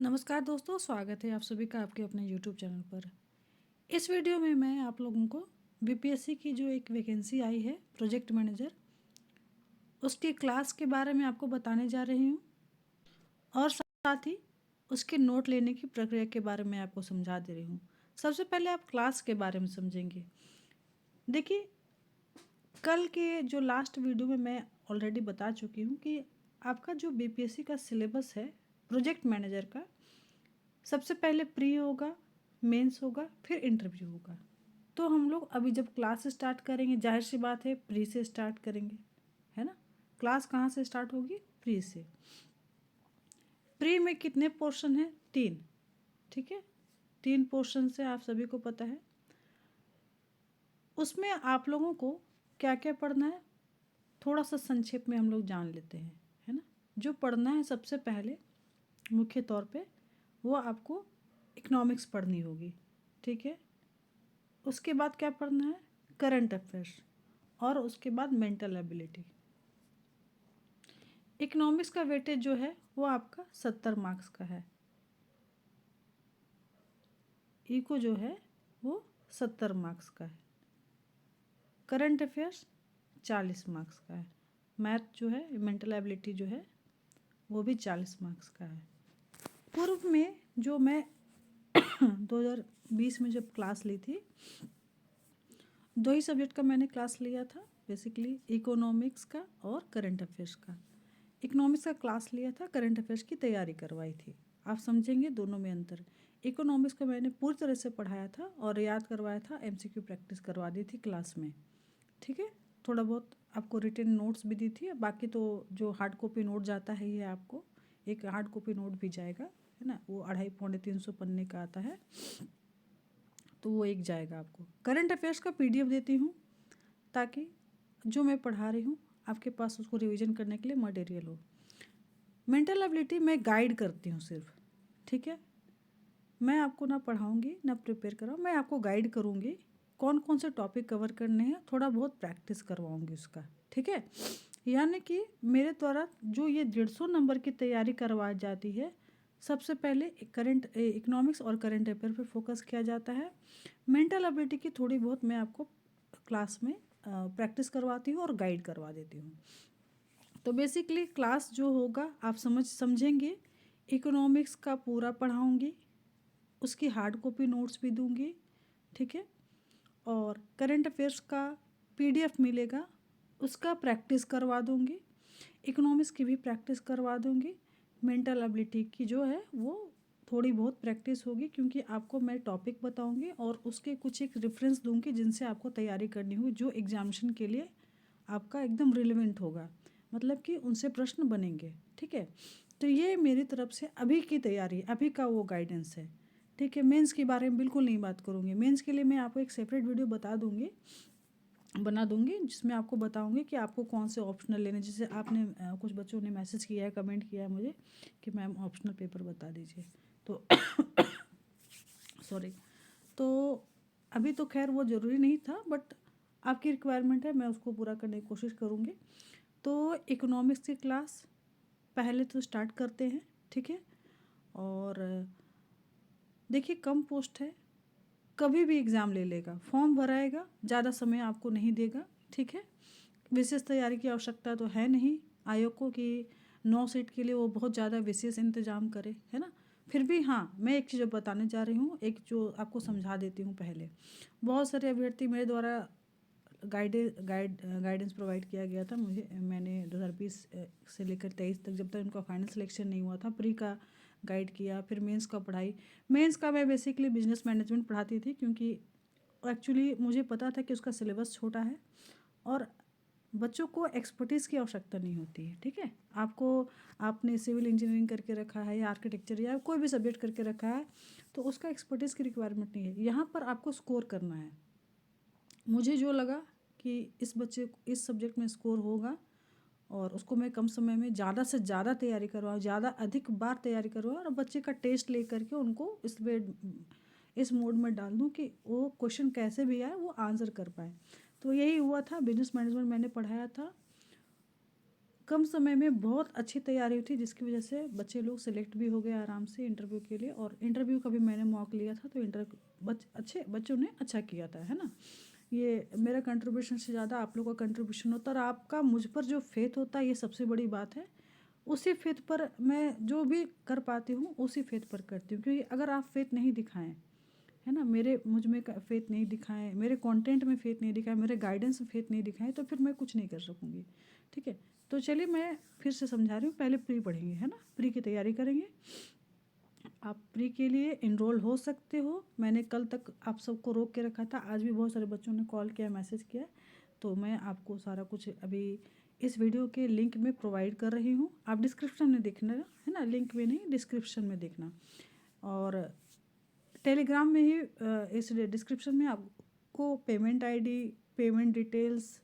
नमस्कार दोस्तों, स्वागत है आप सभी का आपके अपने YouTube चैनल पर। इस वीडियो में मैं आप लोगों को बीपीएससी की जो एक वैकेंसी आई है प्रोजेक्ट मैनेजर, उसकी क्लास के बारे में आपको बताने जा रही हूँ और साथ ही उसके नोट लेने की प्रक्रिया के बारे में आपको समझा दे रही हूँ। सबसे पहले आप क्लास के बारे में समझेंगे। देखिए, कल के जो लास्ट वीडियो में मैं ऑलरेडी बता चुकी हूँ कि आपका जो बीपीएससी का सिलेबस है प्रोजेक्ट मैनेजर का, सबसे पहले प्री होगा, मेंस होगा, फिर इंटरव्यू होगा। तो हम लोग अभी जब क्लास स्टार्ट करेंगे, जाहिर सी बात है प्री से स्टार्ट करेंगे, है ना। क्लास कहाँ से स्टार्ट होगी? प्री से। प्री में कितने पोर्शन हैं? 3। ठीक है, 3 पोर्शन से आप सभी को पता है। उसमें आप लोगों को क्या क्या पढ़ना है थोड़ा सा संक्षेप में हम लोग जान लेते हैं, है ना। जो पढ़ना है सबसे पहले मुख्य तौर पे वो आपको इकोनॉमिक्स पढ़नी होगी, ठीक है। उसके बाद क्या पढ़ना है? करंट अफेयर्स, और उसके बाद मेंटल एबिलिटी। इकोनॉमिक्स का वेटेज जो है वो आपका 70 मार्क्स का है। इको जो है वो 70 मार्क्स का है। करंट अफेयर्स 40 मार्क्स का है। मैथ जो है, मेंटल एबिलिटी जो है वो भी 40 मार्क्स का है। पूर्व में जो मैं 2020 में जब क्लास ली थी, 2 ही सब्जेक्ट का मैंने क्लास लिया था, बेसिकली इकोनॉमिक्स का और करंट अफेयर्स का। इकोनॉमिक्स का क्लास लिया था, करंट अफेयर्स की तैयारी करवाई थी। आप समझेंगे दोनों में अंतर। इकोनॉमिक्स को मैंने पूरी तरह से पढ़ाया था और याद करवाया था, एमसीक्यू प्रैक्टिस करवा दी थी क्लास में, ठीक है। थोड़ा बहुत आपको रिटन नोट्स भी दी थी, बाकी तो जो हार्ड कॉपी नोट जाता है ये आपको एक हार्ड कॉपी नोट भी जाएगा, है ना। वो 250-300 पन्ने का आता है, तो वो एक जाएगा आपको। करंट अफेयर्स का पीडीएफ देती हूँ ताकि जो मैं पढ़ा रही हूँ आपके पास उसको रिवीजन करने के लिए मटेरियल हो। मेंटल एबिलिटी मैं गाइड करती हूँ सिर्फ, ठीक है। मैं आपको ना पढ़ाऊँगी ना प्रिपेयर कराऊँ, मैं आपको गाइड करूँगी कौन कौन से टॉपिक कवर करने हैं, थोड़ा बहुत प्रैक्टिस करवाऊँगी उसका, ठीक है। यानी कि मेरे द्वारा जो ये 150 नंबर की तैयारी करवाई जाती है, सबसे पहले करंट इकोनॉमिक्स और करंट अफेयर पर फोकस किया जाता है। मेंटल एबिलिटी की थोड़ी बहुत मैं आपको क्लास में प्रैक्टिस करवाती हूँ और गाइड करवा देती हूँ। तो बेसिकली क्लास जो होगा आप समझेंगे, इकोनॉमिक्स का पूरा पढ़ाऊँगी, उसकी हार्ड कॉपी नोट्स भी दूँगी, ठीक है। और करंट अफेयर्स का पीडीएफ मिलेगा, उसका प्रैक्टिस करवा दूँगी। इकोनॉमिक्स की भी प्रैक्टिस करवा दूँगी। मेंटल एबिलिटी की जो है वो थोड़ी बहुत प्रैक्टिस होगी, क्योंकि आपको मैं टॉपिक बताऊँगी और उसके कुछ एक रेफरेंस दूँगी जिनसे आपको तैयारी करनी होगी, जो एग्जामिनेशन के लिए आपका एकदम रिलेवेंट होगा, मतलब कि उनसे प्रश्न बनेंगे, ठीक है। तो ये मेरी तरफ से अभी की तैयारी, अभी का वो गाइडेंस है, ठीक है। मेंस के बारे में बिल्कुल नहीं बात करूँगी। मेंस के लिए मैं आपको एक सेपरेट वीडियो बना दूँगी जिसमें आपको बताऊँगी कि आपको कौन से ऑप्शनल लेने। जैसे आपने कुछ बच्चों ने मैसेज किया है, कमेंट किया है मुझे कि मैम ऑप्शनल पेपर बता दीजिए, तो सॉरी। तो अभी तो खैर वो ज़रूरी नहीं था, बट आपकी रिक्वायरमेंट है, मैं उसको पूरा करने की कोशिश करूँगी। तो इकोनॉमिक्स की क्लास पहले तो स्टार्ट करते हैं, ठीक है। और देखिए, कम पोस्ट है, कभी भी एग्ज़ाम ले लेगा, फॉर्म भराएगा, ज़्यादा समय आपको नहीं देगा, ठीक है। विशेष तैयारी की आवश्यकता तो है नहीं आयोग को कि 9 सीट के लिए वो बहुत ज़्यादा विशेष इंतजाम करे, है ना। फिर भी हाँ, मैं एक चीज़ बताने जा रही हूँ, एक जो आपको समझा देती हूँ पहले। बहुत सारे अभ्यर्थी मेरे द्वारा गाइडेंस प्रोवाइड किया गया था मुझे, मैंने 2020 से लेकर 23 तक, जब तक उनका फाइनल सिलेक्शन नहीं हुआ था, प्री का गाइड किया, फिर मेंस का पढ़ाई। मेंस का मैं बेसिकली बिजनेस मैनेजमेंट पढ़ाती थी, क्योंकि एक्चुअली मुझे पता था कि उसका सिलेबस छोटा है और बच्चों को एक्सपर्टीज़ की आवश्यकता नहीं होती है, ठीक है। आपने सिविल इंजीनियरिंग करके रखा है या आर्किटेक्चर या कोई भी सब्जेक्ट करके रखा है, तो उसका एक्सपर्टीज़ की रिक्वायरमेंट नहीं है। यहाँ पर आपको स्कोर करना है। मुझे जो लगा कि इस बच्चे को इस सब्जेक्ट में स्कोर होगा और उसको मैं कम समय में ज़्यादा से ज़्यादा तैयारी करवाऊँ, ज़्यादा अधिक बार तैयारी करवाऊँ और बच्चे का टेस्ट ले करके उनको इस मोड में डाल दूँ कि वो क्वेश्चन कैसे भी आए वो आंसर कर पाए। तो यही हुआ था। बिजनेस मैनेजमेंट मैंने पढ़ाया था कम समय में बहुत अच्छी तैयारी हुई थी, जिसकी वजह से बच्चे लोग सिलेक्ट भी हो गए आराम से इंटरव्यू के लिए। और इंटरव्यू का भी मैंने मॉक लिया था, तो अच्छे बच्चों ने अच्छा किया था, है ना। ये मेरा कंट्रीब्यूशन से ज़्यादा आप लोगों का कंट्रीब्यूशन होता है, और आपका मुझ पर जो फेथ होता है, ये सबसे बड़ी बात है। उसी फेथ पर मैं जो भी कर पाती हूँ उसी फेथ पर करती हूँ, क्योंकि अगर आप फेथ नहीं दिखाएं, है ना, मुझ में फेथ नहीं दिखाएं, मेरे कंटेंट में फेथ नहीं दिखाएं, मेरे गाइडेंस में फेथ नहीं दिखाएं, तो फिर मैं कुछ नहीं कर सकूँगी। ठीक है, तो चलिए मैं फिर से समझा रही हूँ। पहले प्री पढ़ेंगे, है ना, प्री की तैयारी करेंगे। आप प्री के लिए इनरोल हो सकते हो। मैंने कल तक आप सबको रोक के रखा था, आज भी बहुत सारे बच्चों ने कॉल किया, मैसेज किया, तो मैं आपको सारा कुछ अभी इस वीडियो के लिंक में प्रोवाइड कर रही हूँ। आप डिस्क्रिप्शन में देखना, है ना, लिंक में नहीं, डिस्क्रिप्शन में देखना। और टेलीग्राम में ही इस डिस्क्रिप्शन में आपको पेमेंट आईडी, पेमेंट डिटेल्स,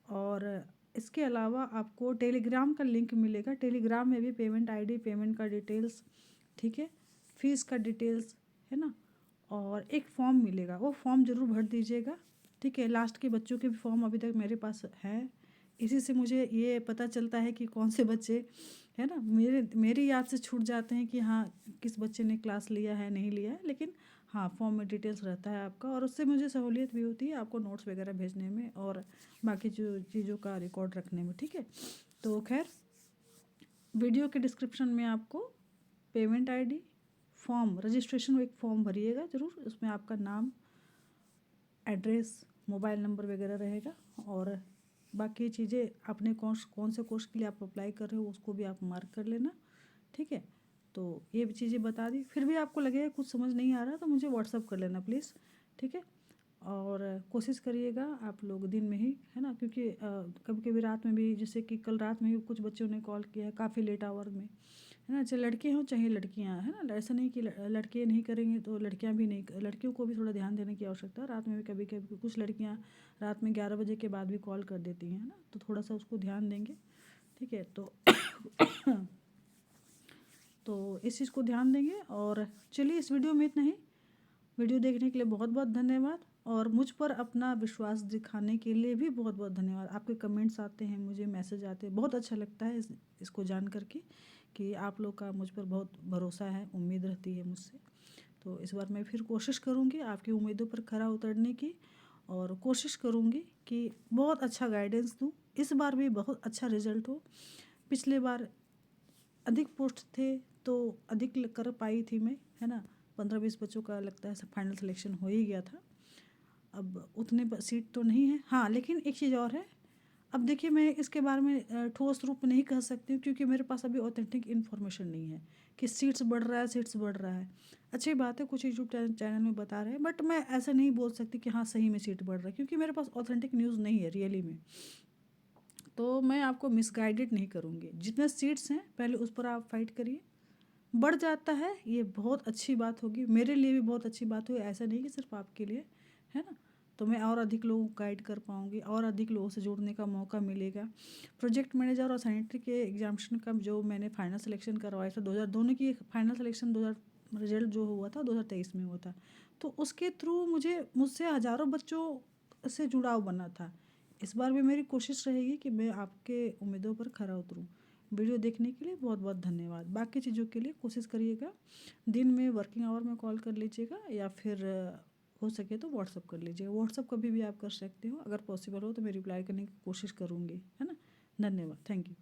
और इसके अलावा आपको टेलीग्राम का लिंक मिलेगा। टेलीग्राम में भी पेमेंट आईडी, पेमेंट का डिटेल्स, ठीक है, फीस का डिटेल्स, है ना, और एक फॉर्म मिलेगा, वो फॉर्म ज़रूर भर दीजिएगा। ठीक है, लास्ट के बच्चों के भी फॉर्म अभी तक मेरे पास हैं। इसी से मुझे ये पता चलता है कि कौन से बच्चे, है ना, मेरी याद से छूट जाते हैं कि हाँ किस बच्चे ने क्लास लिया है, नहीं लिया है, लेकिन हाँ फॉर्म में डिटेल्स रहता है आपका, और उससे मुझे सहूलियत भी होती है आपको नोट्स वगैरह भेजने में और बाकी जो चीज़ों का रिकॉर्ड रखने में। ठीक है, तो खैर वीडियो के डिस्क्रिप्शन में आपको पेमेंट आईडी, फॉर्म, रजिस्ट्रेशन एक फॉर्म भरिएगा ज़रूर, उसमें आपका नाम, एड्रेस, मोबाइल नंबर वगैरह रहेगा, और बाकी चीज़ें आपने कौन से कोर्स के लिए आप अप्लाई कर रहे हो उसको भी आप मार्क कर लेना। ठीक है, तो ये भी चीज़ें बता दी। फिर भी आपको लगेगा कुछ समझ नहीं आ रहा तो मुझे व्हाट्सअप कर लेना प्लीज़। ठीक है, और कोशिश करिएगा आप लोग दिन में ही, है ना, क्योंकि कभी कभी रात में भी, जैसे कि कल रात में भी कुछ बच्चों ने कॉल किया है काफ़ी लेट आवर में, है ना, चाहे लड़के हों चाहे लड़कियां, है ना, ऐसा नहीं कि लड़के नहीं करेंगे तो लड़कियां भी नहीं, लड़कियों को भी थोड़ा ध्यान देने की आवश्यकता है। रात में भी कभी कभी कुछ लड़कियां रात में 11 बजे के बाद भी कॉल कर देती हैं, है ना, तो थोड़ा सा उसको ध्यान देंगे। ठीक है, तो इस चीज़ को ध्यान देंगे। और चलिए इस वीडियो में इतना ही। वीडियो देखने के लिए बहुत बहुत धन्यवाद, और मुझ पर अपना विश्वास दिखाने के लिए भी बहुत बहुत धन्यवाद। आपके कमेंट्स आते हैं, मुझे मैसेज आते हैं, बहुत अच्छा लगता है इसको जान करके कि आप लोग का मुझ पर बहुत भरोसा है, उम्मीद रहती है मुझसे। तो इस बार मैं फिर कोशिश करूँगी आपकी उम्मीदों पर खरा उतरने की, और कोशिश करूँगी कि बहुत अच्छा गाइडेंस दूँ, इस बार भी बहुत अच्छा रिजल्ट हो। पिछले बार अधिक पोस्ट थे तो अधिक कर पाई थी मैं, है ना, 15-20 बच्चों का लगता है फाइनल सिलेक्शन हो ही गया था। अब उतने सीट तो नहीं है, हाँ, लेकिन एक चीज़ और है। अब देखिए मैं इसके बारे में ठोस रूप में नहीं कह सकती हूँ, क्योंकि मेरे पास अभी ऑथेंटिक इन्फॉर्मेशन नहीं है कि सीट्स बढ़ रहा है, सीट्स बढ़ रहा है। अच्छी बात है कुछ यूट्यूब चैनल में बता रहे हैं, बट मैं ऐसा नहीं बोल सकती कि हाँ सही में सीट बढ़ रहा है, क्योंकि मेरे पास ऑथेंटिक न्यूज़ नहीं है रियली में। तो मैं आपको मिसगाइडेड नहीं करूँगी। जितने सीट्स हैं पहले उस पर आप फाइट करिए, बढ़ जाता है ये बहुत अच्छी बात होगी, मेरे लिए भी बहुत अच्छी बात होगी, ऐसा नहीं कि सिर्फ आपके लिए, है ना। तो मैं और अधिक लोगों को गाइड कर पाऊँगी, और अधिक लोगों से जोड़ने का मौका मिलेगा। प्रोजेक्ट मैनेजर और सैनिटरी के एग्जामिनेशन का जो मैंने फाइनल सिलेक्शन करवाया था 2000, दोनों की फाइनल सिलेक्शन 2000 रिजल्ट जो हुआ था 2023 में हुआ था, तो उसके थ्रू मुझसे हज़ारों बच्चों से जुड़ाव बना था। इस बार भी मेरी कोशिश रहेगी कि मैं आपके उम्मीदों पर खरा उतरूँ। वीडियो देखने के लिए बहुत बहुत धन्यवाद। बाकी चीज़ों के लिए कोशिश करिएगा दिन में वर्किंग आवर में कॉल कर लीजिएगा, या फिर हो सके तो व्हाट्सअप कर लीजिएगा। व्हाट्सअप कभी भी आप कर सकते हो, अगर पॉसिबल हो तो मैं रिप्लाई करने की कोशिश करूँगी, है ना। धन्यवाद, थैंक यू।